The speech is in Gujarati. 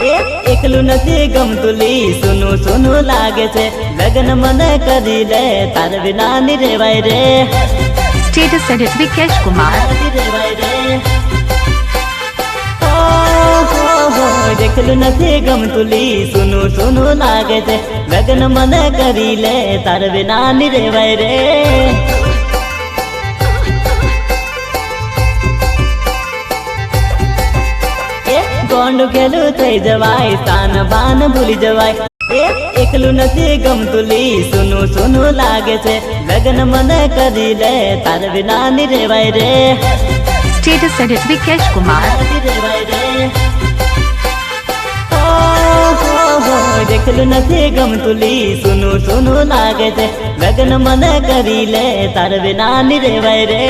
એકલું નથી ગમતુલી સુનું સુનું લાગે છે લગન મને કરી લે તાર વિના ની રેવાય રે Status edit Vikesh Kumar. એકલું નથી ગમતુલી સુનું સુનું લાગે છે લગન મને કરી લે તાર વિના ની રેવાય રે ગોંડું ખેલું થઈ જવાય સ્થાન બાન ભૂલી જવાય એકલું નથી ગમતુલી સુનું સુનું લાગે છે લગન મને કરી લે તાર વિના ની રેવાય રે Status edit Vikesh Kumar. એકલું નથી ગમતુલી સુનું સુનું લાગે છે લગન મને કરી લે તાર વિના ની રેવાય રે